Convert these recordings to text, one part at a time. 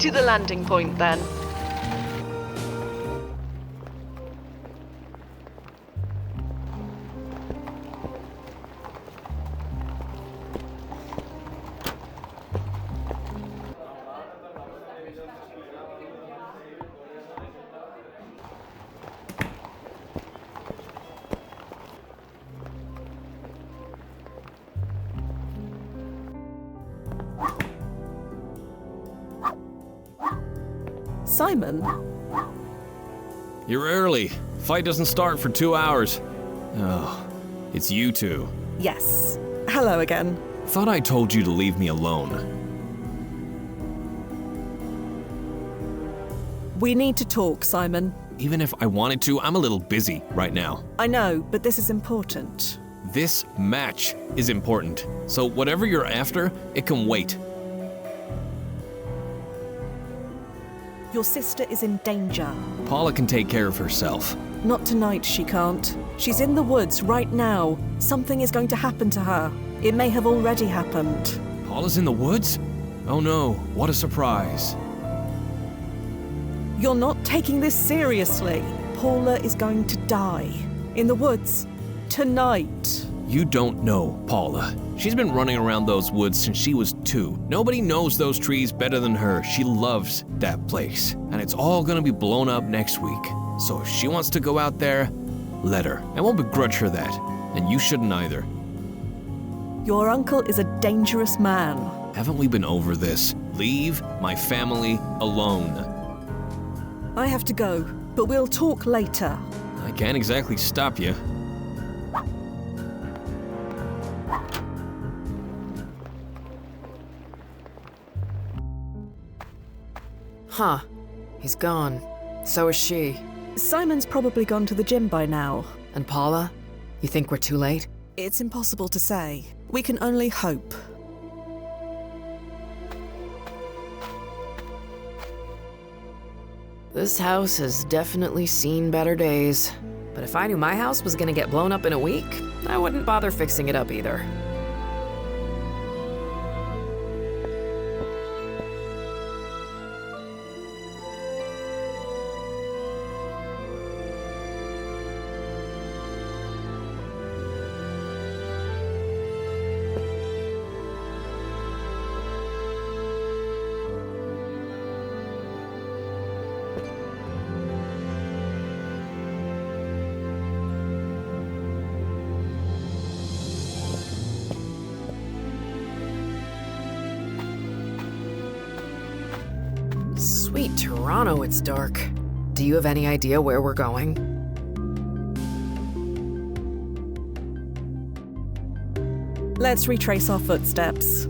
To the landing point, then. Simon? You're early. Fight doesn't start for 2 hours. Oh, it's you two. Yes. Hello again. Thought I told you to leave me alone. We need to talk, Simon. Even if I wanted to, I'm a little busy right now. I know, but this is important. This match is important, so whatever you're after, it can wait. Your sister is in danger. Paula can take care of herself. Not tonight, she can't. She's in the woods right now. Something is going to happen to her. It may have already happened. Paula's in the woods? Oh no, what a surprise. You're not taking this seriously. Paula is going to die. In the woods. Tonight. You don't know Paula. She's been running around those woods since she was 2. Nobody knows those trees better than her. She loves that place. And it's all gonna be blown up next week. So if she wants to go out there, let her. I won't begrudge her that. And you shouldn't either. Your uncle is a dangerous man. Haven't we been over this? Leave my family alone. I have to go, but we'll talk later. I can't exactly stop you. Huh. He's gone. So is she. Simon's probably gone to the gym by now. And Paula? You think we're too late? It's impossible to say. We can only hope. This house has definitely seen better days. But if I knew my house was gonna get blown up in a week, I wouldn't bother fixing it up either. Sweet Toronto, it's dark. Do you have any idea where we're going? Let's retrace our footsteps.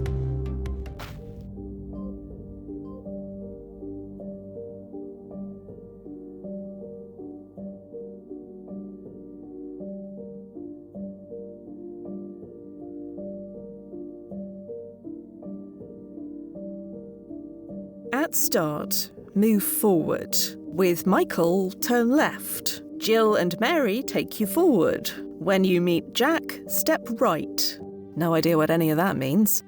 At start, move forward. With Michael, turn left. Jill and Mary take you forward. When you meet Jack, step right. No idea what any of that means.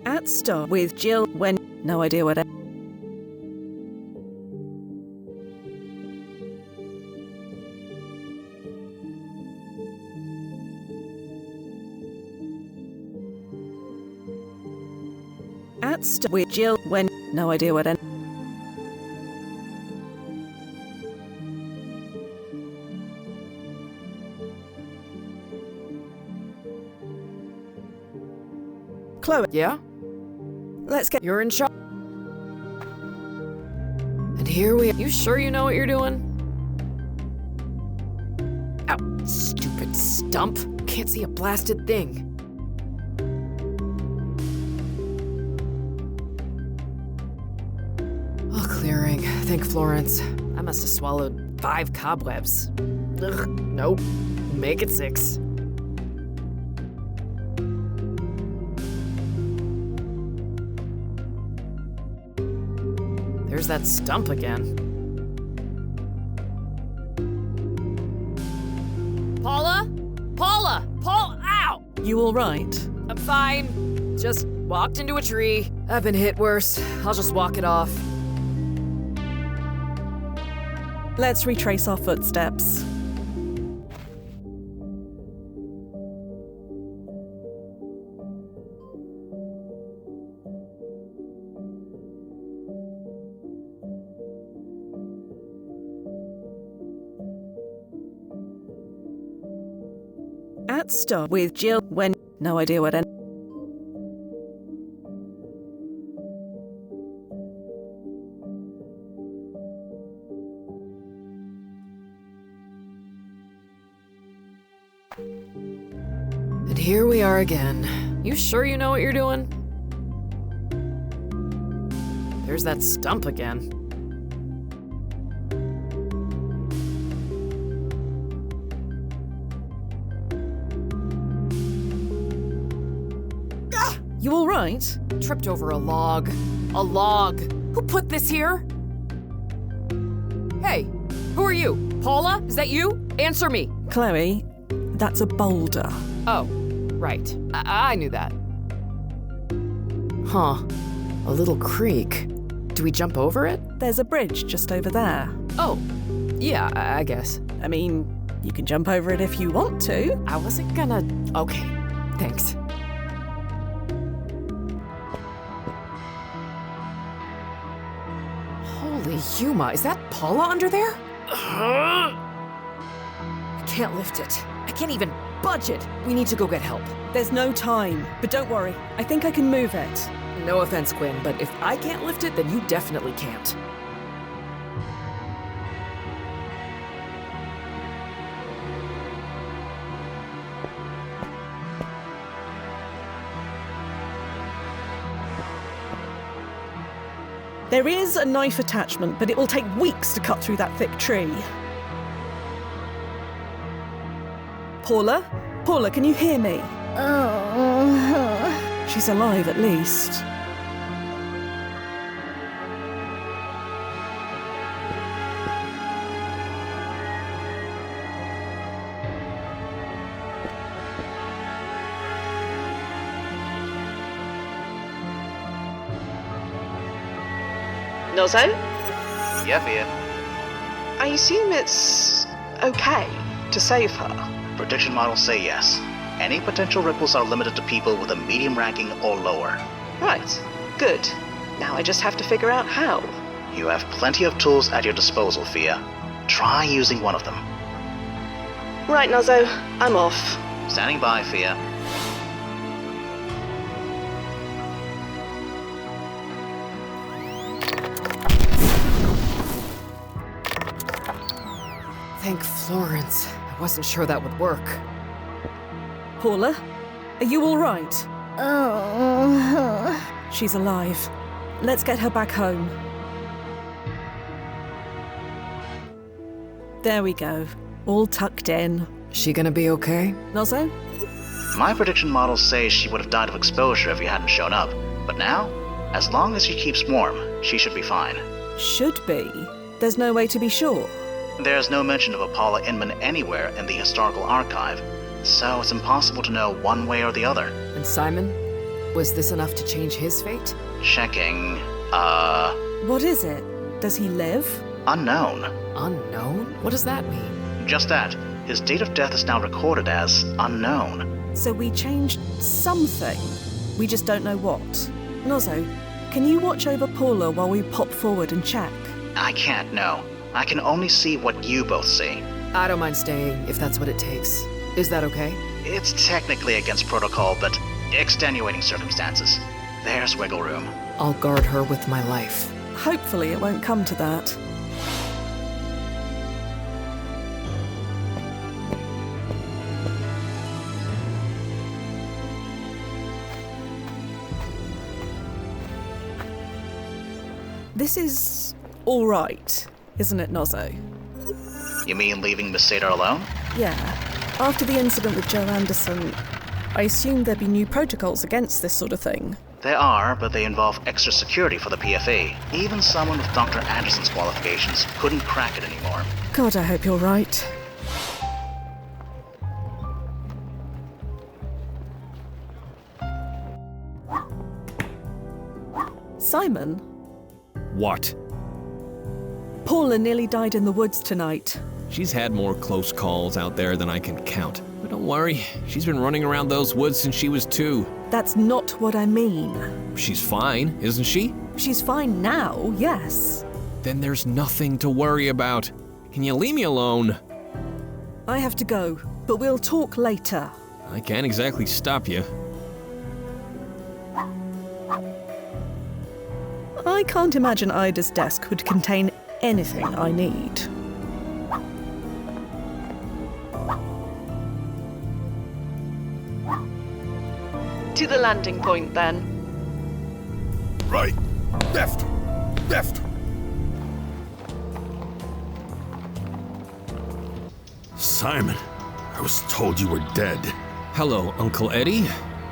At start, with Jill, when... No idea what... with Jill when no idea what any Chloe. Yeah? Let's get You're in charge. And here we are. You sure you know what you're doing? Ow, stupid stump. Can't see a blasted thing. Clearing. Thank Florence. I must have swallowed 5 cobwebs. Ugh, nope. Make it 6. There's that stump again. Paula? Paula! Paula! You all right? I'm fine. Just walked into a tree. I've been hit worse. I'll just walk it off. Let's retrace our footsteps. At start with Jill when no idea what any. And here we are again. You sure you know what you're doing? There's that stump again. You all right? Tripped over a log. A log. Who put this here? Hey, who are you? Paula? Is that you? Answer me. Chloe, that's a boulder. Oh, right. I knew that. Huh. A little creek. Do we jump over it? There's a bridge just over there. Oh, yeah, I guess. I mean, you can jump over it if you want to. I wasn't gonna... Okay, thanks. Holy Yuma, is that Paula under there? I can't lift it. I can't even budge it. We need to go get help. There's no time, but don't worry. I think I can move it. No offense, Quinn, but if I can't lift it, then you definitely can't. There is a knife attachment, but it will take weeks to cut through that thick tree. Paula? Paula, can you hear me? She's alive, at least. Nozzo? Yeah, Fia. I assume it's okay to save her. Prediction models say yes. Any potential ripples are limited to people with a medium ranking or lower. Right. Good. Now I just have to figure out how. You have plenty of tools at your disposal, Fia. Try using one of them. Right, Nozzo. I'm off. Standing by, Fia. Thank Florence. I wasn't sure that would work. Paula? Are you all right? She's alive. Let's get her back home. There we go. All tucked in. She gonna be okay? Nozzo? My prediction models say she would have died of exposure if you hadn't shown up. But now, as long as she keeps warm, she should be fine. Should be. There's no way to be sure. There's no mention of a Paula Inman anywhere in the historical archive, so it's impossible to know one way or the other. And Simon? Was this enough to change his fate? Checking, What is it? Does he live? unknown. Unknown? What does that mean? Just that. His date of death is now recorded as unknown. So we changed something. We just don't know what. Nozzo, can you watch over Paula while we pop forward and check? I can't know. I can only see what you both see. I don't mind staying, if that's what it takes. Is that okay? It's technically against protocol, but extenuating circumstances. There's wiggle room. I'll guard her with my life. Hopefully it won't come to that. This is all right, isn't it, Nozzo? You mean leaving Miss Sater alone? Yeah. After the incident with Joe Anderson, I assumed there'd be new protocols against this sort of thing. There are, but they involve extra security for the PFA. Even someone with Dr. Anderson's qualifications couldn't crack it anymore. God, I hope you're right. Simon, What? Paula nearly died in the woods tonight. She's had more close calls out there than I can count. But don't worry, she's been running around those woods since she was 2. That's not what I mean. She's fine, isn't she? She's fine now, yes. Then there's nothing to worry about. Can you leave me alone? I have to go, but we'll talk later. I can't exactly stop you. I can't imagine Ida's desk would contain anything I need. To the landing point, then. Right. Left. Left. Simon, I was told you were dead. Hello, Uncle Eddie.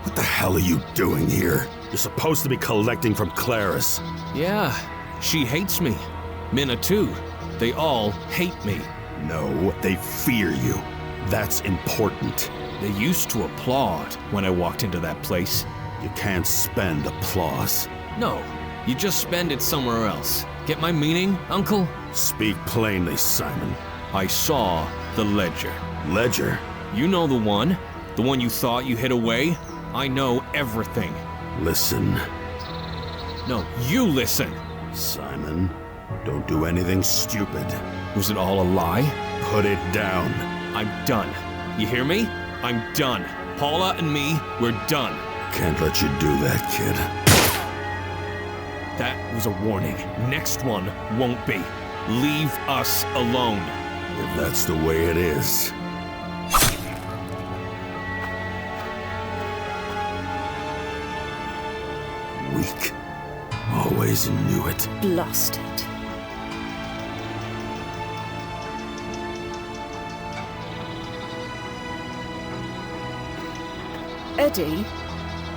What the hell are you doing here? You're supposed to be collecting from Claris. Yeah, she hates me. Minna too. They all hate me. No, they fear you. That's important. They used to applaud when I walked into that place. You can't spend applause. No, you just spend it somewhere else. Get my meaning, Uncle? Speak plainly, Simon. I saw the ledger. Ledger? You know the one you thought you hid away? I know everything. Listen. No, you listen. Simon, don't do anything stupid. Was it all a lie? Put it down. I'm done. You hear me? I'm done. Paula and me, we're done. Can't let you do that, kid. That was a warning. Next one won't be. Leave us alone. If that's the way it is. Weak. Always knew it. Blasted. Eddie,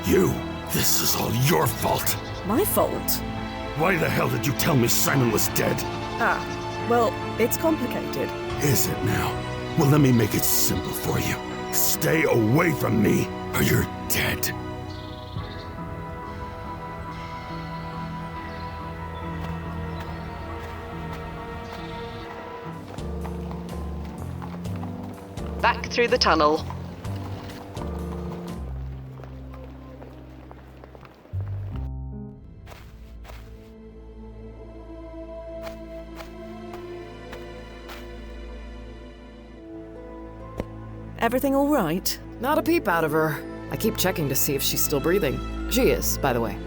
You! This is all your fault! my fault? Why the hell did you tell me Simon was dead? Ah, well, it's complicated. Is it now? Well, let me make it simple for you. Stay away from me, or you're dead. Back through the tunnel. Everything all right? Not a peep out of her. I keep checking to see if she's still breathing. She is, by the way.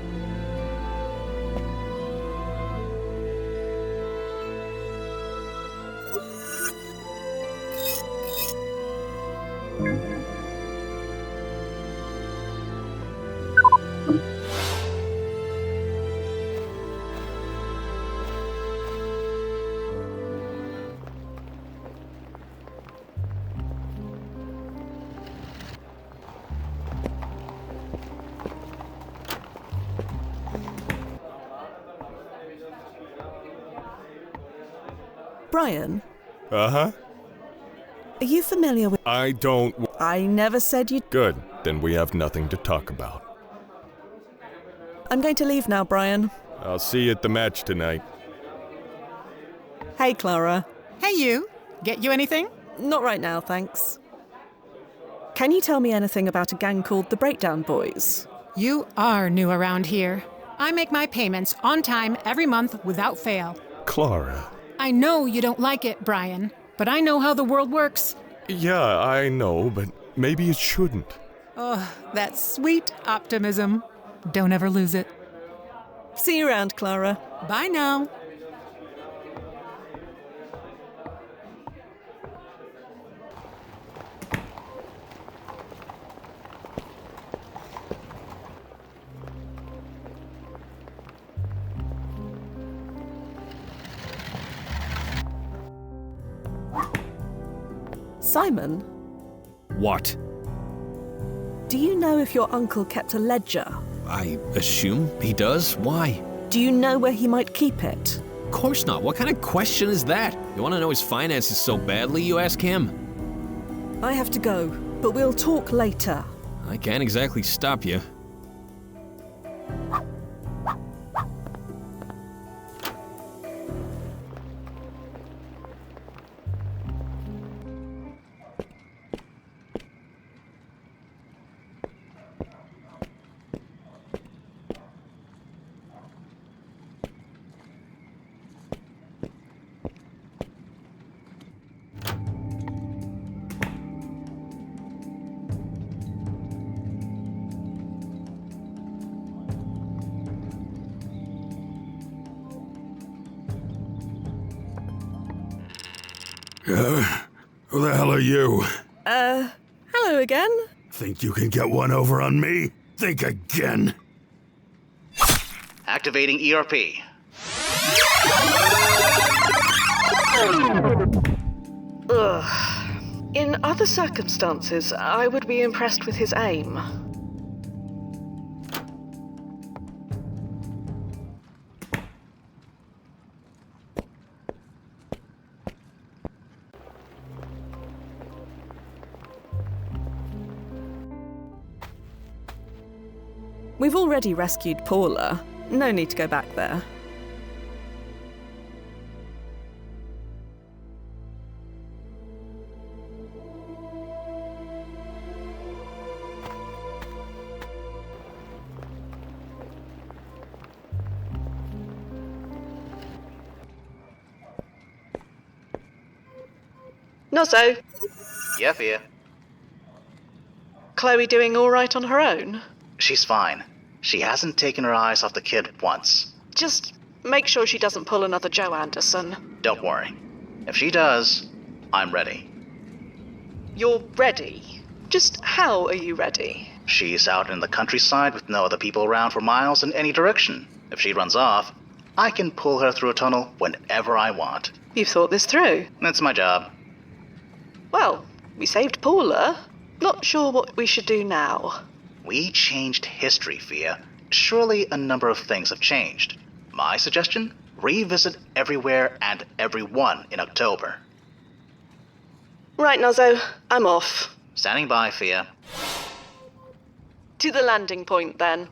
Brian, Uh-huh. are you familiar with... I don't... I never said you... Good. Then we have nothing to talk about. I'm going to leave now, Brian. I'll see you at the match tonight. Hey, Clara. Hey, you. Get you anything? Not right now, thanks. Can you tell me anything about a gang called the Breakdown Boys? You are new around here. I make my payments on time every month without fail. Clara. I know you don't like it, Brian, but I know how the world works. Yeah, I know, but maybe it shouldn't. Oh, that sweet optimism. Don't ever lose it. See you around, Clara. Bye now. Simon, What? do you know if your uncle kept a ledger? I assume he does. Why? Do you know where he might keep it? Of course not. What kind of question is that? You want to know his finances so badly, you ask him? I have to go, but we'll talk later. I can't exactly stop you. Who the hell are you? Hello again. Think you can get one over on me? Think again. Activating ERP. Ugh. In other circumstances, I would be impressed with his aim. We've already rescued Paula. No need to go back there. Nozzo, Yeah, Fia. Chloe doing all right on her own? She's fine. She hasn't taken her eyes off the kid once. Just make sure she doesn't pull another Joe Anderson. Don't worry. If she does, I'm ready. You're ready? Just how are you ready? She's out in the countryside with no other people around for miles in any direction. If she runs off, I can pull her through a tunnel whenever I want. You've thought this through. That's my job. Well, we saved Paula. Not sure what we should do now. We changed history, Fia. Surely a number of things have changed. My suggestion? Revisit everywhere and everyone in October. Right, Nozzo, I'm off. Standing by, Fia. To the landing point, then.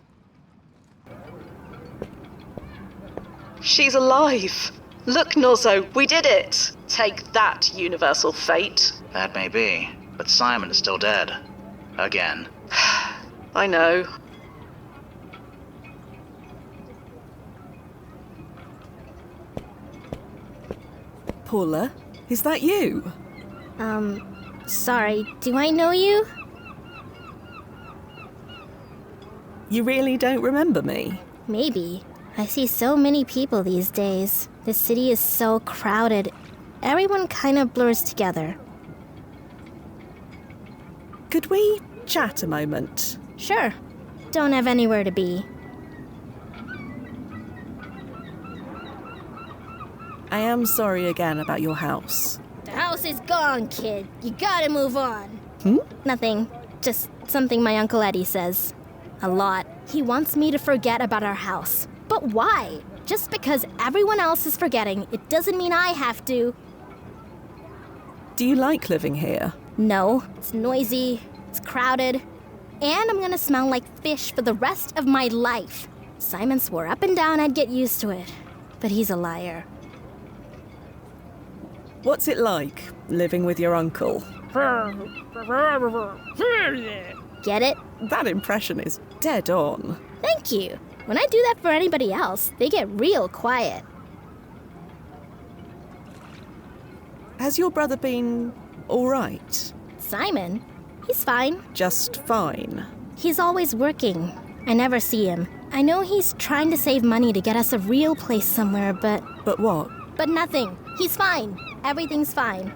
She's alive! Look, Nozzo, we did it! Take that, universal fate. That may be, but Simon is still dead. Again. I know. Paula, is that you? Sorry, do I know you? You really don't remember me? Maybe. I see so many people these days. The city is so crowded. Everyone kind of blurs together. Could we chat a moment? Sure. Don't have anywhere to be. I am sorry again about your house. The house is gone, kid. You gotta move on. Nothing. Just something my Uncle Eddie says. A lot. He wants me to forget about our house. But why? Just because everyone else is forgetting, it doesn't mean I have to. Do you like living here? No. It's noisy. It's crowded. And I'm gonna smell like fish for the rest of my life. Simon swore up and down I'd get used to it. But he's a liar. What's it like, living with your uncle? Get it? That impression is dead on. Thank you. When I do that for anybody else, they get real quiet. Has your brother been all right? Simon? He's fine. Just fine. He's always working. I never see him. I know he's trying to save money to get us a real place somewhere, but... But what? But nothing. He's fine. Everything's fine.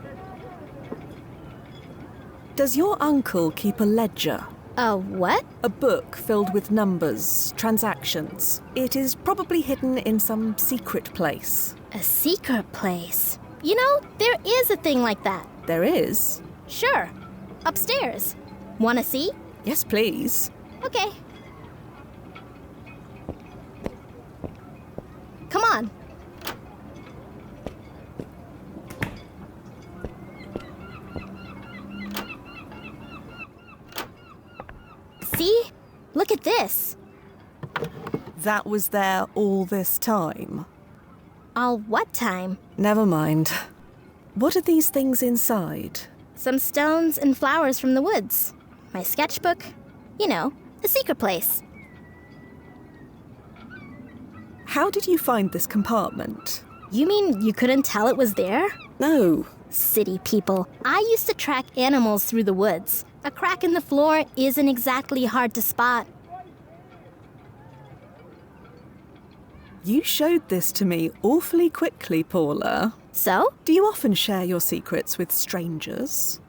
Does your uncle keep a ledger? A what? A book filled with numbers, transactions. It is probably hidden in some secret place. A secret place? You know, there is a thing like that. There is? Sure. Upstairs. Wanna see? Yes, please. Okay. Come on. See? Look at this. That was there all this time. All what time? Never mind. What are these things inside? Some stones and flowers from the woods. My sketchbook. You know, a secret place. How did you find this compartment? You mean you couldn't tell it was there? No. City people. I used to track animals through the woods. A crack in the floor isn't exactly hard to spot. You showed this to me awfully quickly, Paula. So? Do you often share your secrets with strangers?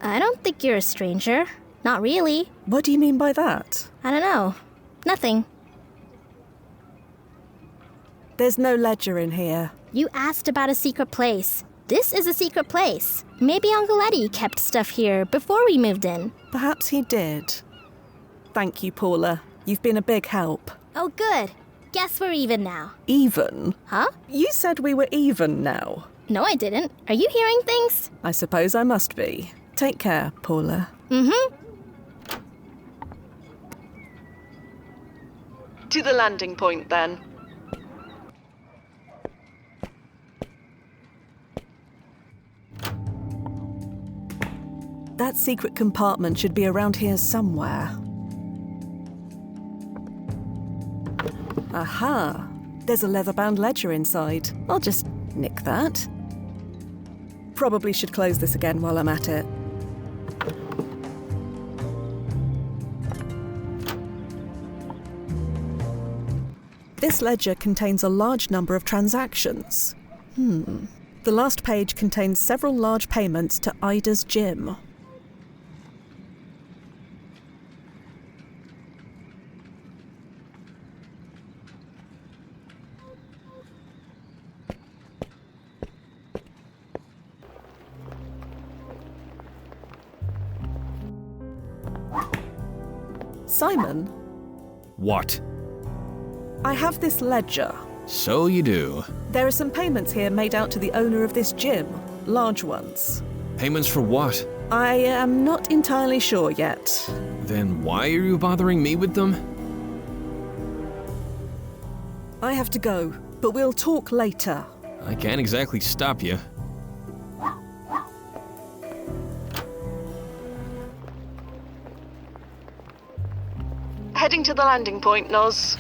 I don't think you're a stranger. Not really. What do you mean by that? I don't know. Nothing. There's no ledger in here. You asked about a secret place. This is a secret place. Maybe Uncle Eddie kept stuff here before we moved in. Perhaps he did. Thank you, Paula. You've been a big help. Oh, good. Guess we're even now. Even? Huh? You said we were even now. No, I didn't. Are you hearing things? I suppose I must be. Take care, Paula. Mm-hmm. To the landing point, then. That secret compartment should be around here somewhere. Aha! There's a leather-bound ledger inside. I'll just nick that. Probably should close this again while I'm at it. This ledger contains a large number of transactions. The last page contains several large payments to Ida's gym. Simon? What? I have this ledger. So you do. There are some payments here made out to the owner of this gym. Large ones. Payments for what? I am not entirely sure yet. Then why are you bothering me with them? I have to go, but we'll talk later. I can't exactly stop you. Heading to the landing point, Noz.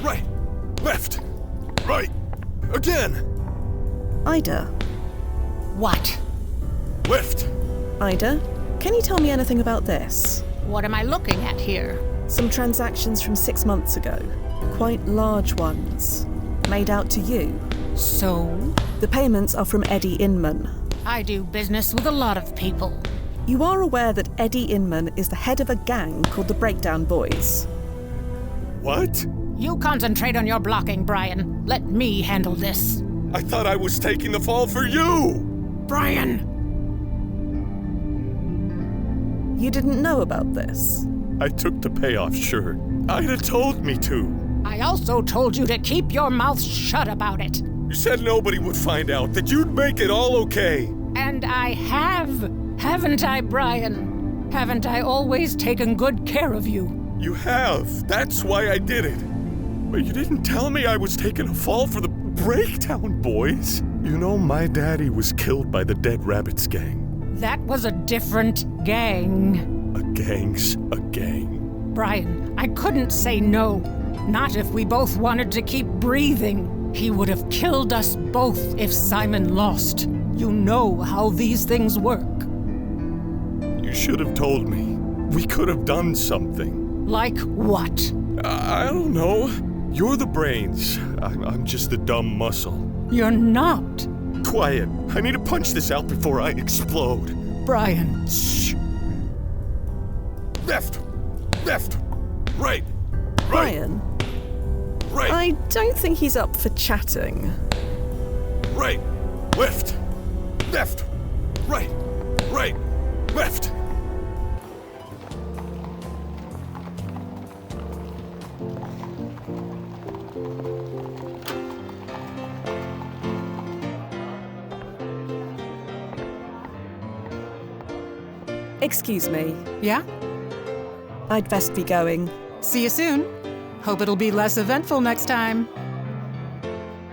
Right, left, right, again, Ida. What? left. Ida, can you tell me anything about this? What am I looking at here? Some transactions from 6 months ago. Quite large ones. Made out to you. So? The payments are from Eddie Inman. I do business with a lot of people. You are aware that Eddie Inman is the head of a gang called the Breakdown Boys. What? You concentrate on your blocking, Brian. Let me handle this. I thought I was taking the fall for you! Brian! You didn't know about this? I took the payoff, sure. Ida told me to. I also told you to keep your mouth shut about it. You said nobody would find out, that you'd make it all okay. And I have, haven't I, Brian? Haven't I always taken good care of you? You have. That's why I did it. But you didn't tell me I was taking a fall for the Breakdown Boys. You know, my daddy was killed by the Dead Rabbits gang. That was a different gang. A gang's a gang. Brian, I couldn't say no. Not if we both wanted to keep breathing. He would have killed us both if Simon lost. You know how these things work. You should have told me. We could have done something. Like what? I don't know. You're the brains. I'm just the dumb muscle. You're not. Quiet. I need to punch this out before I explode. Brian. Shh. Left. Left. Right. Right. Brian? Right. I don't think he's up for chatting. Right. Left. Left. Right. Right. Left. Excuse me. Yeah? I'd best be going. See you soon. Hope it'll be less eventful next time.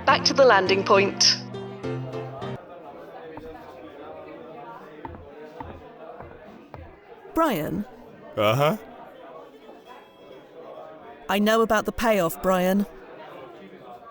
Back to the landing point. Brian? Uh-huh. I know about the payoff, Brian.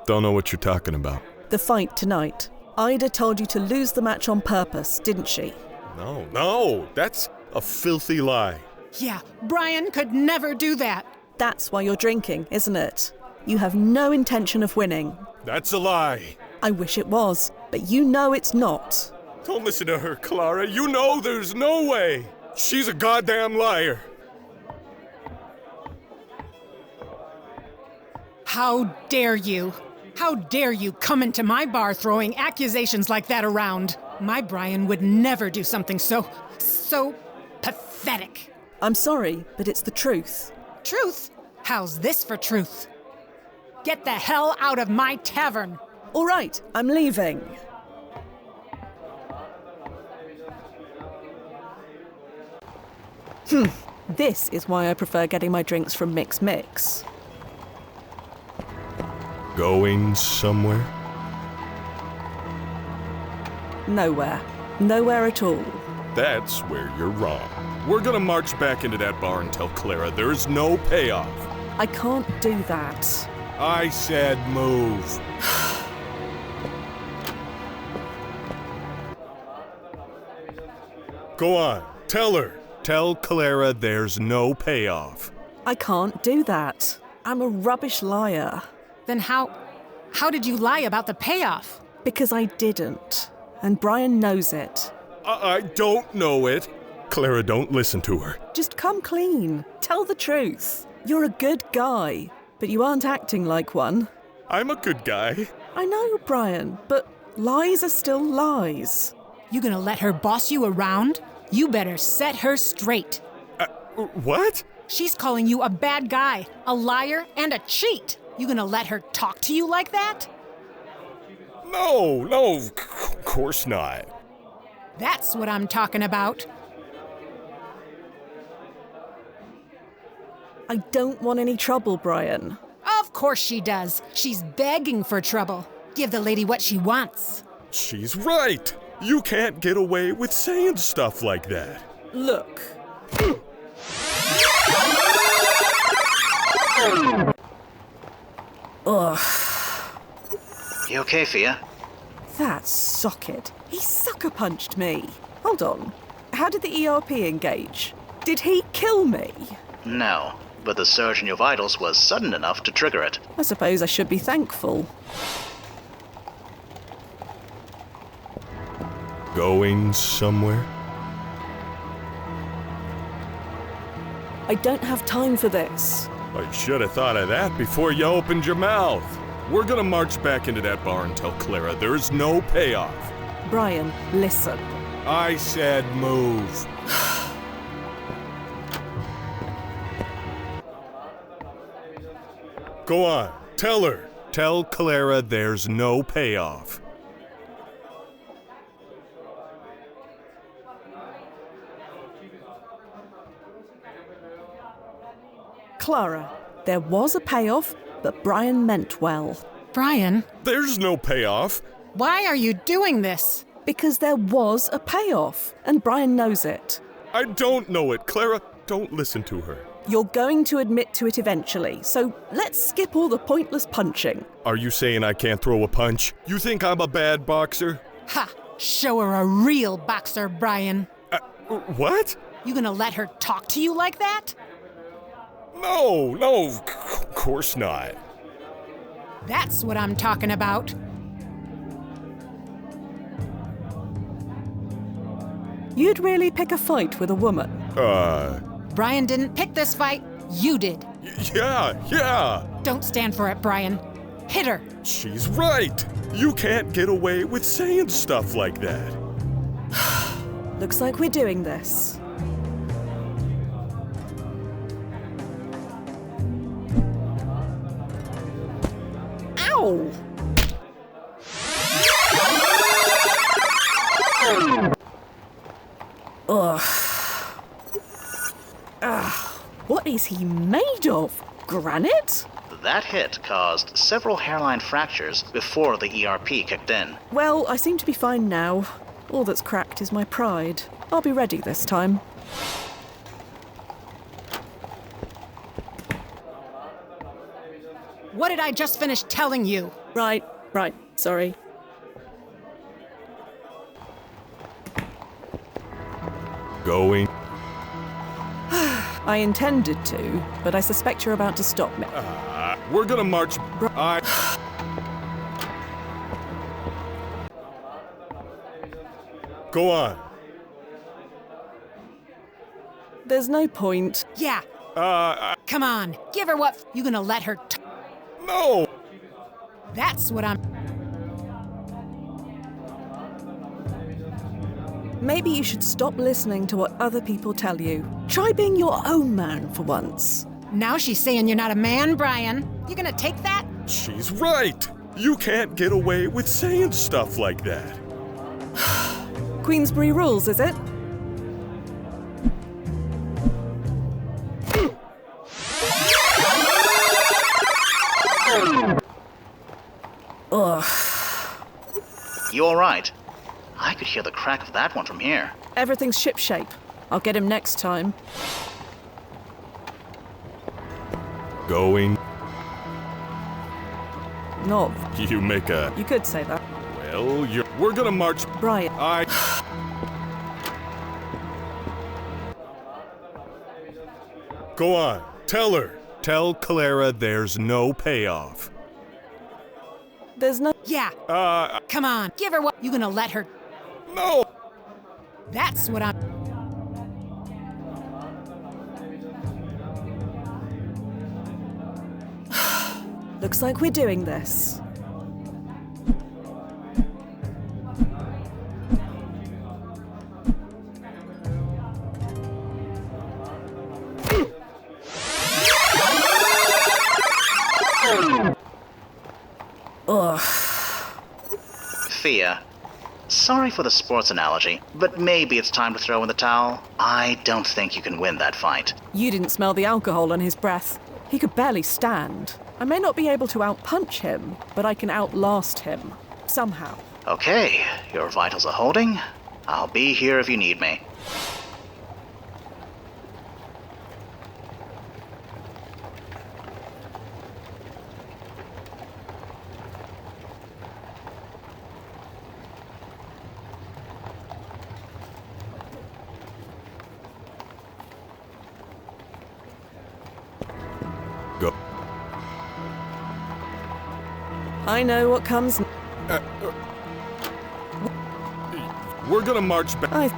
Don't know what you're talking about. The fight tonight. Ida told you to lose the match on purpose, didn't she? No, that's a filthy lie. Yeah, Brian could never do that. That's why you're drinking, isn't it? You have no intention of winning. That's a lie. I wish it was, but you know it's not. Don't listen to her, Clara. You know there's no way. She's a goddamn liar. How dare you? How dare you come into my bar throwing accusations like that around? My Brian would never do something so pathetic. I'm sorry, but it's the truth. Truth? How's this for truth? Get the hell out of my tavern! All right, I'm leaving. This is why I prefer getting my drinks from Mix. Going somewhere? Nowhere. Nowhere at all. That's where you're wrong. We're gonna march back into that bar and tell Clara there's no payoff. I can't do that. I said move. Go on, tell her. Tell Clara there's no payoff. I can't do that. I'm a rubbish liar. Then how did you lie about the payoff? Because I didn't. And Brian knows it. I don't know it. Clara, don't listen to her. Just come clean. Tell the truth. You're a good guy, but you aren't acting like one. I'm a good guy. I know, Brian, but lies are still lies. You gonna let her boss you around? You better set her straight. What? She's calling you a bad guy, a liar, and a cheat. You gonna let her talk to you like that? No, of course not. That's what I'm talking about. I don't want any trouble, Brian. Of course she does. She's begging for trouble. Give the lady what she wants. She's right. You can't get away with saying stuff like that. Look. Ugh. You okay, Fia? That socket. He sucker punched me. Hold on. How did the ERP engage? Did he kill me? No, but the surge in your vitals was sudden enough to trigger it. I suppose I should be thankful. Going somewhere? I don't have time for this. I should have thought of that before you opened your mouth. We're gonna march back into that bar and tell Clara there's no payoff. Brian, listen. I said move. Go on, tell her. Tell Clara there's no payoff. Clara, there was a payoff, but Brian meant well. Brian, There's no payoff. why are you doing this? Because there was a payoff, and Brian knows it. I don't know it, Clara. Don't listen to her. You're going to admit to it eventually, so let's skip all the pointless punching. Are you saying I can't throw a punch? You think I'm a bad boxer? Ha! Show her a real boxer, Brian. What? You gonna let her talk to you like that? No, of course not. That's what I'm talking about. You'd really pick a fight with a woman? Brian didn't pick this fight. You did. Yeah. Don't stand for it, Brian. Hit her. She's right. You can't get away with saying stuff like that. Looks like we're doing this. Ow! Ugh. What is he made of? Granite? That hit caused several hairline fractures before the ERP kicked in. Well, I seem to be fine now. All that's cracked is my pride. I'll be ready this time. What did I just finish telling you? Right. Sorry. Going. I intended to, but I suspect you're about to stop me. We're gonna march. Go on. There's no point. Yeah. Come on, give her what. You gonna let her? No! That's what I'm. Maybe you should stop listening to what other people tell you. Try being your own man for once. Now she's saying you're not a man, Brian. You gonna take that? She's right! You can't get away with saying stuff like that. Queensbury rules, is it? Ugh. You alright? I could hear the crack of that one from here. Everything's shipshape. I'll get him next time. Going. Not. You make a. You could say that. Well, we're gonna march. Brian. Go on. Tell her. Tell Clara there's no payoff. There's no. Yeah. Come on, give her what. You gonna let her? No! That's what I'm. Looks like we're doing this. Ugh. Thea, sorry for the sports analogy, but maybe it's time to throw in the towel. I don't think you can win that fight. You didn't smell the alcohol on his breath. He could barely stand. I may not be able to outpunch him, but I can outlast him. Somehow. Okay, your vitals are holding. I'll be here if you need me. Go. I know what comes. We're gonna march back.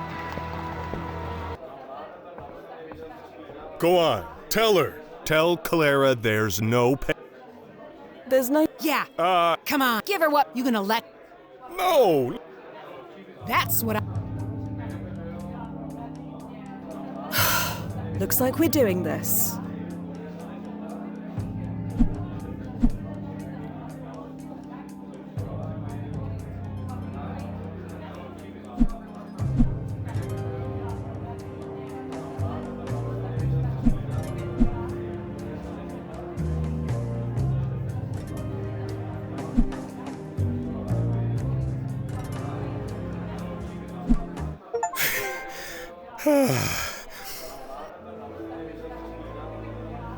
Go on. Tell her. Tell Clara there's no pay. There's no. Yeah. Come on, give her what. You gonna let? No! That's what I. Looks like we're doing this.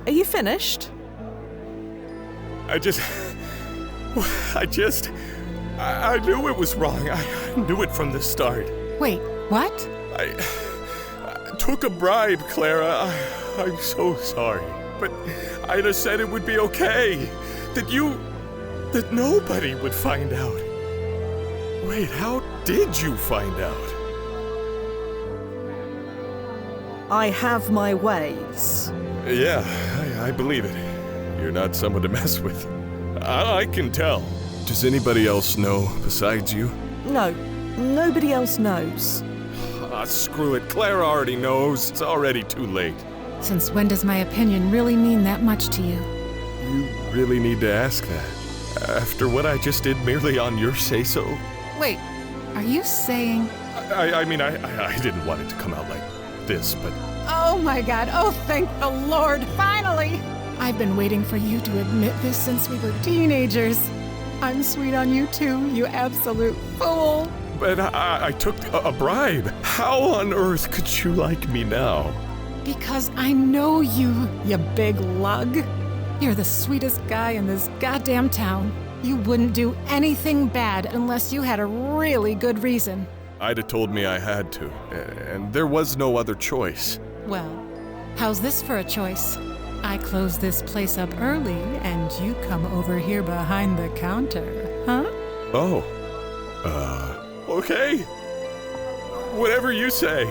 Are you finished? I knew it was wrong. I knew it from the start. Wait, what? I took a bribe, Clara. I'm so sorry. But I'd have said it would be okay. That nobody would find out. Wait, how did you find out? I have my ways. Yeah, I believe it. You're not someone to mess with. I can tell. Does anybody else know besides you? No, nobody else knows. Screw it. Clara already knows. It's already too late. Since when does my opinion really mean that much to you? You really need to ask that. After what I just did merely on your say-so? Wait, are you saying... I mean, I didn't want it to come out like this, but... Oh my god, oh thank the Lord, finally! I've been waiting for you to admit this since we were teenagers. I'm sweet on you too, you absolute fool. But I took a bribe. How on earth could you like me now? Because I know you, you big lug. You're the sweetest guy in this goddamn town. You wouldn't do anything bad unless you had a really good reason. Ida told me I had to, and there was no other choice. Well, How's this for a choice? I close this place up early, and you come over here behind the counter, huh? Oh. Okay. Whatever you say.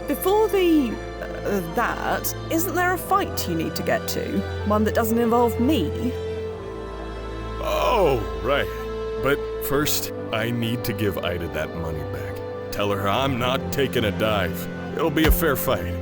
Before that, isn't there a fight you need to get to? One that doesn't involve me? Oh, right. But first, I need to give Ida that money back. Tell her I'm not taking a dive. It'll be a fair fight.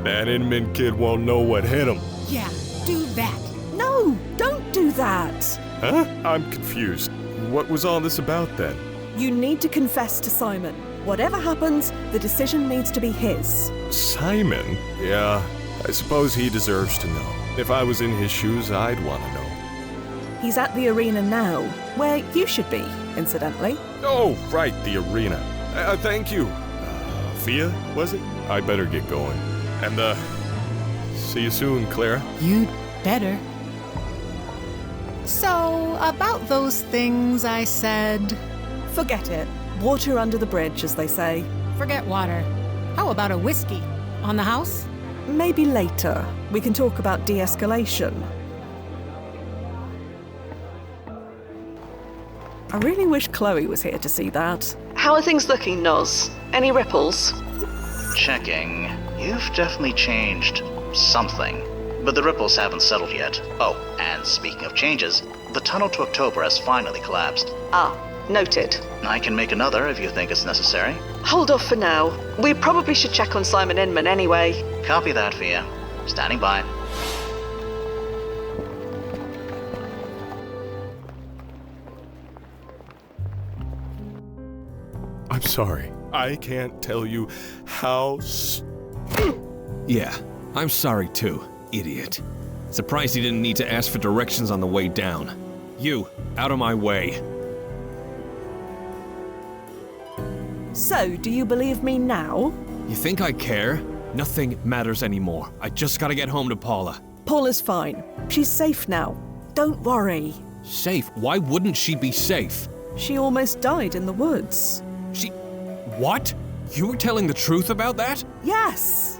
That Inman kid won't know what hit him. Yeah, do that. No, don't do that. Huh? I'm confused. What was all this about then? You need to confess to Simon. Whatever happens, the decision needs to be his. Simon? Yeah, I suppose he deserves to know. If I was in his shoes, I'd want to know. He's at the arena now, where you should be, incidentally. Oh, right, the arena. Thank you. Fia, was it? I'd better get going. And, see you soon, Clara. You'd better. So, about those things I said... Forget it. Water under the bridge, as they say. Forget water. How about a whiskey? On the house? Maybe later. We can talk about de-escalation. I really wish Chloe was here to see that. How are things looking, Noz? Any ripples? Checking. You've definitely changed something. But the ripples haven't settled yet. Oh, and speaking of changes, the tunnel to October has finally collapsed. Ah, noted. I can make another if you think it's necessary. Hold off for now. We probably should check on Simon Inman anyway. Copy that, Fia. Standing by. I'm sorry. I can't tell you how Yeah, I'm sorry too, idiot. Surprised he didn't need to ask for directions on the way down. You, out of my way. So, do you believe me now? You think I care? Nothing matters anymore. I just gotta get home to Paula. Paula's fine. She's safe now. Don't worry. Safe? Why wouldn't she be safe? She almost died in the woods. What? You were telling the truth about that? Yes!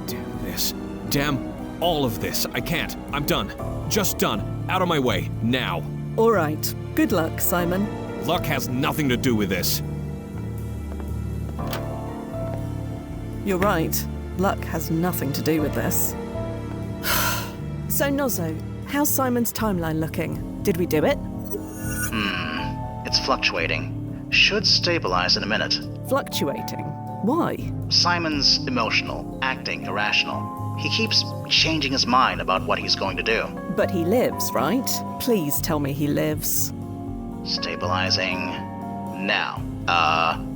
Damn this. Damn all of this. I can't. I'm done. Just done. Out of my way. Now. All right. Good luck, Simon. Luck has nothing to do with this. You're right. Luck has nothing to do with this. So, Nozzo, how's Simon's timeline looking? Did we do it? It's fluctuating. Should stabilize in a minute. Fluctuating? Why? Simon's emotional, acting irrational. He keeps changing his mind about what he's going to do. But he lives, right? Please tell me he lives. Stabilizing. Now.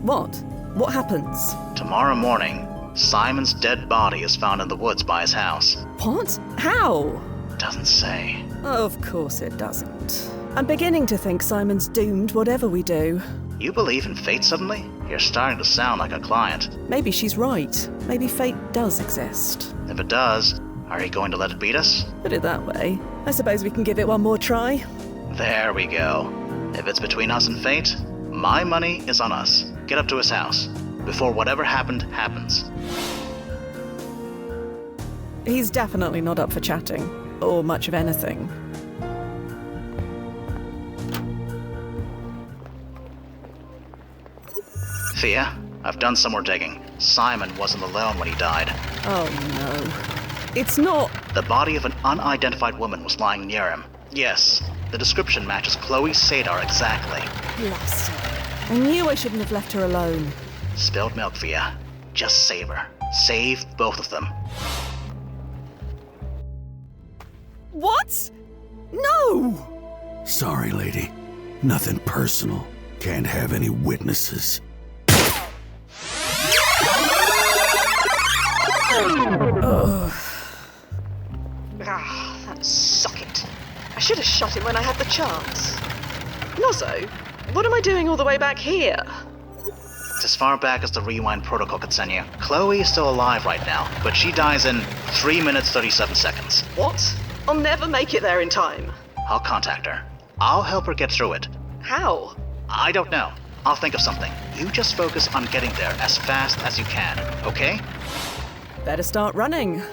What? What happens? Tomorrow morning, Simon's dead body is found in the woods by his house. What? How? Doesn't say. Of course it doesn't. I'm beginning to think Simon's doomed whatever we do. You believe in fate suddenly? You're starting to sound like a client. Maybe she's right. Maybe fate does exist. If it does, are you going to let it beat us? Put it that way. I suppose we can give it one more try. There we go. If it's between us and fate, my money is on us. Get up to his house, before whatever happened happens. He's definitely not up for chatting, or much of anything. Fia, I've done some more digging. Simon wasn't alone when he died. Oh no. It's not... The body of an unidentified woman was lying near him. Yes, the description matches Chloe Sadar exactly. Bless her. I knew I shouldn't have left her alone. Spilled milk, Fia. Just save her. Save both of them. What? No! Sorry, lady. Nothing personal. Can't have any witnesses. That socket. I should have shot him when I had the chance. Nozzo, what am I doing all the way back here? It's as far back as the rewind protocol could send you. Chloe is still alive right now, but she dies in 3 minutes 37 seconds. What? I'll never make it there in time. I'll contact her. I'll help her get through it. How? I don't know. I'll think of something. You just focus on getting there as fast as you can, okay? Better start running.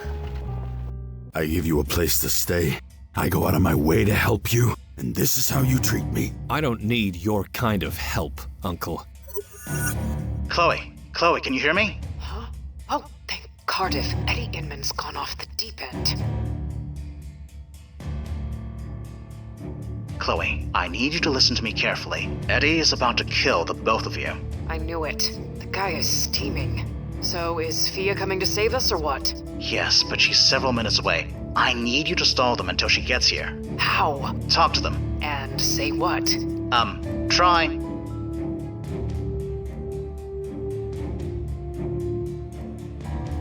I give you a place to stay. I go out of my way to help you, and this is how you treat me. I don't need your kind of help, Uncle. Chloe, can you hear me? Huh? Oh, thank Cardiff. Eddie Inman's gone off the deep end. Chloe, I need you to listen to me carefully. Eddie is about to kill the both of you. I knew it. The guy is steaming. So is Fia coming to save us or what? Yes, but she's several minutes away. I need you to stall them until she gets here. How? Talk to them. And say what? Try.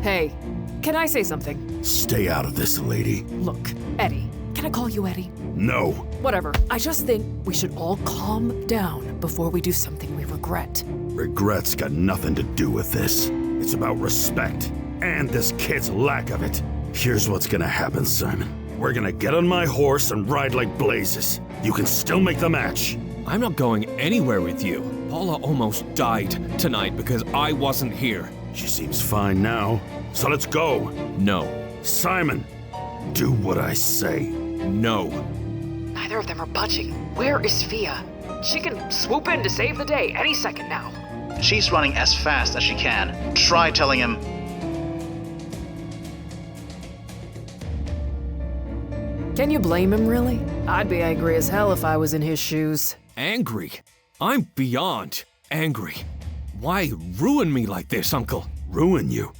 Hey, can I say something? Stay out of this, lady. Look, Eddie. Can I call you Eddie? No. Whatever. I just think we should all calm down before we do something we regret. Regret's got nothing to do with this. It's about respect, and this kid's lack of it. Here's what's gonna happen, Simon. We're gonna get on my horse and ride like blazes. You can still make the match. I'm not going anywhere with you. Paula almost died tonight because I wasn't here. She seems fine now, so let's go. No. Simon, do what I say. No. Neither of them are budging. Where is Fia? She can swoop in to save the day any second now. She's running as fast as she can. Try telling him. Can you blame him, really? I'd be angry as hell if I was in his shoes. Angry? I'm beyond angry. Why ruin me like this, Uncle? Ruin you?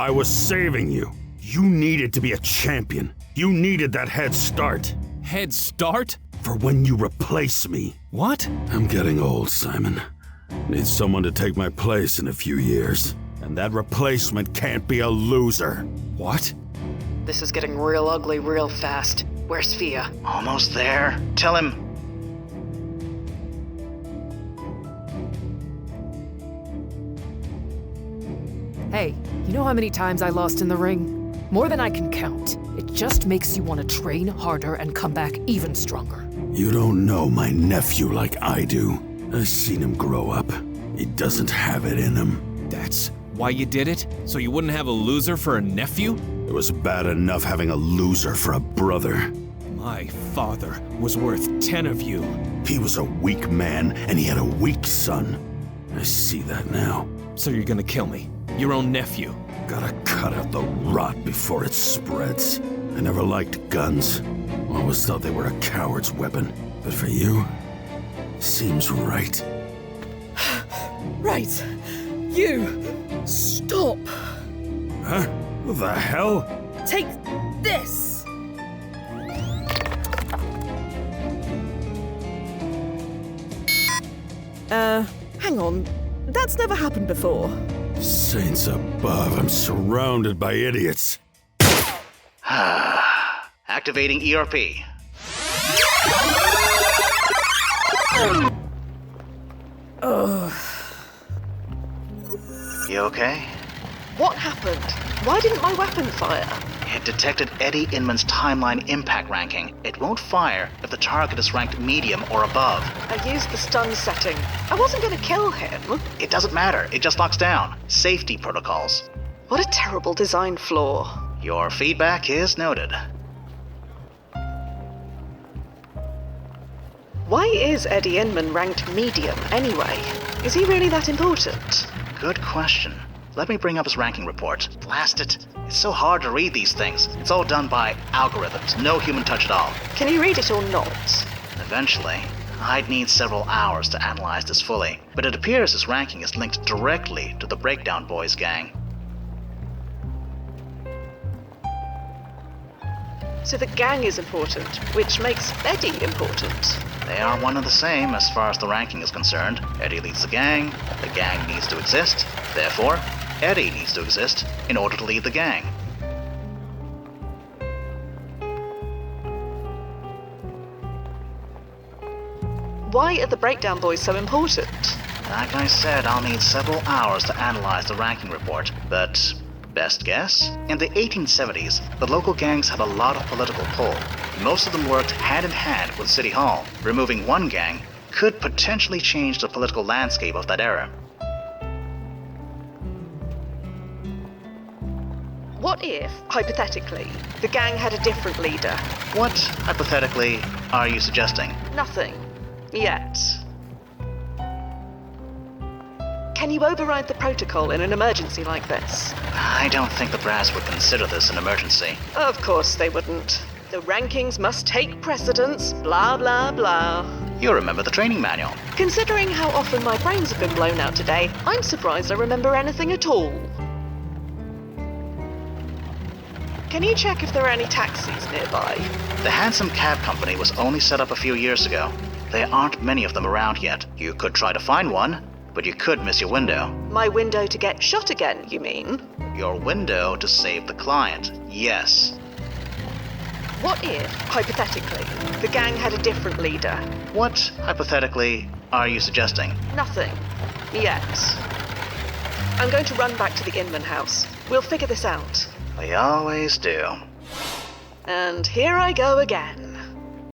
I was saving you. You needed to be a champion. You needed that head start. Head start? For when you replace me. What? I'm getting old, Simon. Need someone to take my place in a few years. And that replacement can't be a loser. What? This is getting real ugly real fast. Where's Fia? Almost there. Tell him. Hey, you know how many times I lost in the ring? More than I can count. It just makes you want to train harder and come back even stronger. You don't know my nephew like I do. I've seen him grow up. He doesn't have it in him. That's why you did it? So you wouldn't have a loser for a nephew? It was bad enough having a loser for a brother. My father was worth 10 of you. He was a weak man, and he had a weak son. I see that now. So you're gonna kill me? Your own nephew? Gotta cut out the rot before it spreads. I never liked guns. Always thought they were a coward's weapon. But for you, seems right. Right. You. Stop. Huh? What the hell? Take this. Hang on. That's never happened before. Saints above, I'm surrounded by idiots. Activating ERP. You okay? What happened? Why didn't my weapon fire? It detected Eddie Inman's timeline impact ranking. It won't fire if the target is ranked medium or above. I used the stun setting. I wasn't going to kill him. It doesn't matter. It just locks down. Safety protocols. What a terrible design flaw. Your feedback is noted. Why is Eddie Inman ranked medium anyway? Is he really that important? Good question. Let me bring up his ranking report. Blast it. It's so hard to read these things. It's all done by algorithms. No human touch at all. Can you read it or not? Eventually. I'd need several hours to analyze this fully, but it appears his ranking is linked directly to the Breakdown Boys gang. So the gang is important, which makes Eddie important. They are one and the same as far as the ranking is concerned. Eddie leads the gang needs to exist. Therefore, Eddie needs to exist in order to lead the gang. Why are the Breakdown Boys so important? Like I said, I'll need several hours to analyze the ranking report, but best guess? In the 1870s, the local gangs had a lot of political pull. Most of them worked hand in hand with City Hall. Removing one gang could potentially change the political landscape of that era. What if, hypothetically, the gang had a different leader? What, hypothetically, are you suggesting? Nothing. Yet. Can you override the protocol in an emergency like this? I don't think the brass would consider this an emergency. Of course they wouldn't. The rankings must take precedence, blah blah blah. You remember the training manual. Considering how often my brains have been blown out today, I'm surprised I remember anything at all. Can you check if there are any taxis nearby? The Handsome Cab Company was only set up a few years ago. There aren't many of them around yet. You could try to find one, but you could miss your window. My window to get shot again, you mean? Your window to save the client, yes. What if, hypothetically, the gang had a different leader? What, hypothetically, are you suggesting? Nothing. Yet. I'm going to run back to the Inman house. We'll figure this out. We always do. And here I go again.